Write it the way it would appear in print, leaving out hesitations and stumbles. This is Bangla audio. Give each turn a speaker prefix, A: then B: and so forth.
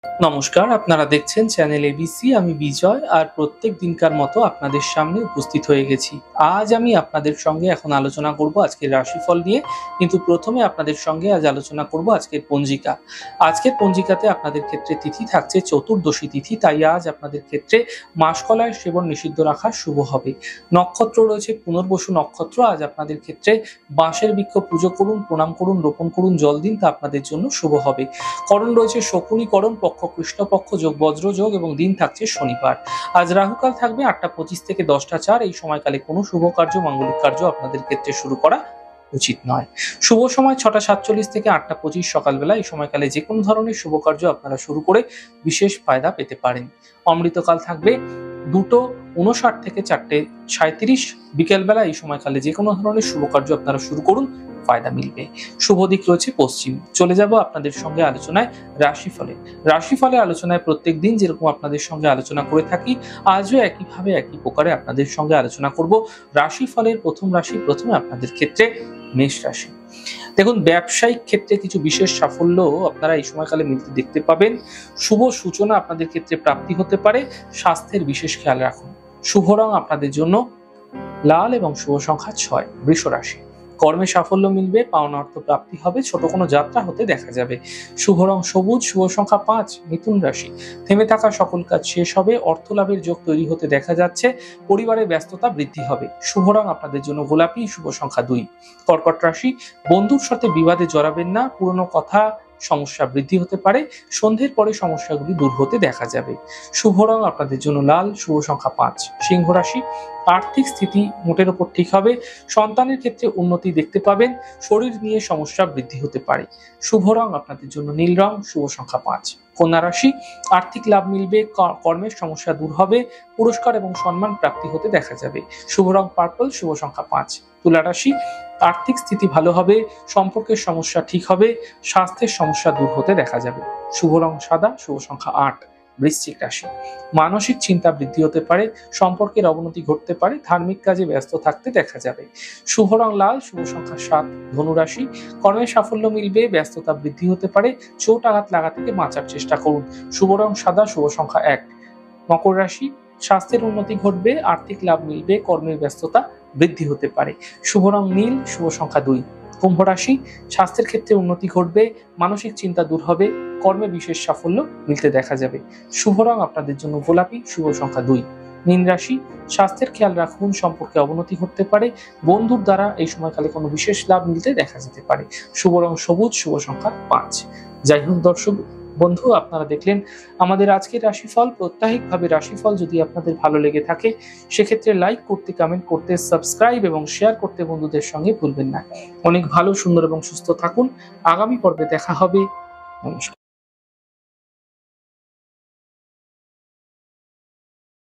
A: নমস্কার, আপনারা দেখছেন চ্যানেল এবিসি। আমি বিজয় আর প্রত্যেক দিনকার মতো আপনাদের সামনে উপস্থিত হয়ে গেছি। আজ আমি আপনাদের সঙ্গে এখন আলোচনা করব আজকের রাশিফল নিয়ে। কিন্তু প্রথমে আপনাদের সঙ্গে আজ আলোচনা করব আজকের পঞ্জিকা। আজকের পঞ্জিকাতে আপনাদের ক্ষেত্রে তিথি থাকছে চতুর্দশী তিথি, তাই আজ আপনাদের ক্ষেত্রে মাসকলাইয়ের সেবন নিষিদ্ধ রাখা শুভ হবে। নক্ষত্র রয়েছে পুনর্বসু নক্ষত্র। আজ আপনাদের ক্ষেত্রে বাঁশের বৃক্ষ পুজো করুন, প্রণাম করুন, রোপণ করুন, জল দিন, তা আপনাদের জন্য শুভ হবে। করণ রয়েছে শকুনি করণ, পক্ষ কৃষ্ণপক্ষ যোগ বজ্র যোগ এবং দিন থাকছে শনিবার। আজ রাহুকাল থাকবে 8টা 25 থেকে 10টা 4। এই সময়কালে কোনো শুভ কার্য, মাঙ্গলিক কার্য আপনাদের ক্ষেত্রে শুরু করা উচিত নয়। শুভ সময় 6টা 47 থেকে 8টা 25 সকালবেলা। এই সময়কালে যে কোনো ধরনের শুভ কার্য আপনারা শুরু করে বিশেষ ফায়দা পেতে পারেন। অমৃতকাল থাকবে 2টো 59 থেকে 4টে 37 বিকেলবেলা। এই সময়কালে যে কোনো ধরনের শুভ কার্য আপনারা শুরু করুন, ফায়দা মিলবে। শুভ দিক রয়েছে পশ্চিম। চলে যাব আপনাদের সঙ্গে আলোচনায় রাশিফলে আলোচনায় প্রত্যেক দিন যেরকম আপনাদের সঙ্গে আলোচনা করে থাকি, আজও একইভাবে একই প্রকারে আপনাদের সঙ্গে আলোচনা করব রাশিফলের প্রথম রাশি। প্রথমে আপনাদের ক্ষেত্রে মেষ রাশি। দেখুন, ব্যবসায়িক ক্ষেত্রে কিছু বিশেষ সাফল্য আপনারা এই সময়কালে মিলতে দেখতে পাবেন। শুভ সূচনা আপনাদের ক্ষেত্রে প্রাপ্তি হতে পারে। স্বাস্থ্যের বিশেষ খেয়াল রাখুন। শুভ রং আপনাদের জন্য লাল এবং শুভ সংখ্যা 6। বৃষ রাশি। কর্মে সাফল্য মিলবে, পাওনা অর্থ প্রাপ্তি হবে, ছোট কোনো যাত্রা হতে দেখা যাবে। শুভ রং সবুজ, শুভ সংখ্যা 5। মিথুন রাশি। থেমে থাকা সকল কাজ শেষ হবে, অর্থ লাভের যোগ তৈরি হতে দেখা যাচ্ছে, পরিবারের ব্যস্ততা বৃদ্ধি হবে। শুভ রং আপনাদের জন্য গোলাপি, শুভ সংখ্যা 2। কর্কট রাশি। বন্ধুর সাথে বিবাদে জড়াবেন না, পুরনো কথা সমস্যা বৃদ্ধি হতে পারে, সন্ধ্যের পরে সমস্যাগুলি দূর হতে দেখা যাবে। শুভ রং আপনাদের জন্য লাল, শুভ সংখ্যা 5। সিংহ রাশি। আর্থিক স্থিতি মোটের উপর ঠিক হবে, সন্তানের ক্ষেত্রে উন্নতি দেখতে পাবেন, শরীর নিয়ে সমস্যা বৃদ্ধি হতে পারে। শুভ রং আপনাদের জন্য নীল রং, শুভ সংখ্যা 5। কন্যা রাশি। আর্থিক লাভ মিলবে, কর্মের সমস্যা দূর হবে, পুরস্কার এবং সম্মান প্রাপ্তি হতে দেখা যাবে। শুভ রং পার্পল, শুভ সংখ্যা 5। তুলা রাশি। আর্থিক স্থিতি ভালো হবে, সম্পর্কের সমস্যা ঠিক হবে, স্বাস্থ্যের সমস্যা দূর হতে দেখা যাবে। শুভ রং সাদা, শুভ সংখ্যা 8। বৃশ্চিক রাশি। মানসিক চিন্তা বৃদ্ধি হতে পারে, সম্পর্কের অবনতি ঘটতে পারে, ধার্মিক কাজে ব্যস্ত থাকতে দেখা যাবে। শুভ রং লাল, শুভ সংখ্যা 7। ধনু রাশি। কর্মে সাফল্য মিলবে, ব্যস্ততা বৃদ্ধি হতে পারে, চোট আঘাত লাগা থেকে বাঁচার চেষ্টা করুন। শুভ রং সাদা, শুভ সংখ্যা 1। মকর রাশি। স্বাস্থ্যের উন্নতি ঘটবে, আর্থিক লাভ মিলবে, কর্মের ব্যস্ততা বৃদ্ধি হতে পারে। শুভ রং নীল, শুভ সংখ্যা 2। কুম্ভ রাশি। স্বাস্থ্যের ক্ষেত্রে উন্নতি ঘটবে, মানসিক চিন্তা দূর হবে, কর্মে বিশেষ সাফল্য মিলতে দেখা যাবে। শুভ রং আপনাদের জন্য গোলাপি, শুভ সংখ্যা 2। মীন রাশি। স্বাস্থ্যের খেয়াল রাখুন, সম্পর্কে অবনতি ঘটতে পারে, বন্ধুর দ্বারা এই সময়কালে কোনো বিশেষ লাভ মিলতে দেখা যেতে পারে। শুভ রং সবুজ, শুভ সংখ্যা 5। যাই হোক দর্শক বন্ধু, আপনারা দেখলেন আমাদের আজকের রাশিফল। প্রত্যাহিকভাবে রাশিফল যদি আপনাদের ভালো লেগে থাকে, সেক্ষেত্রে লাইক করতে, কমেন্ট করতে, সাবস্ক্রাইব এবং শেয়ার করতে বন্ধুদের সঙ্গে ভুলবেন না। অনেক ভালো, সুন্দর এবং সুস্থ থাকুন। আগামী পর্বে দেখা হবে। নমস্কার।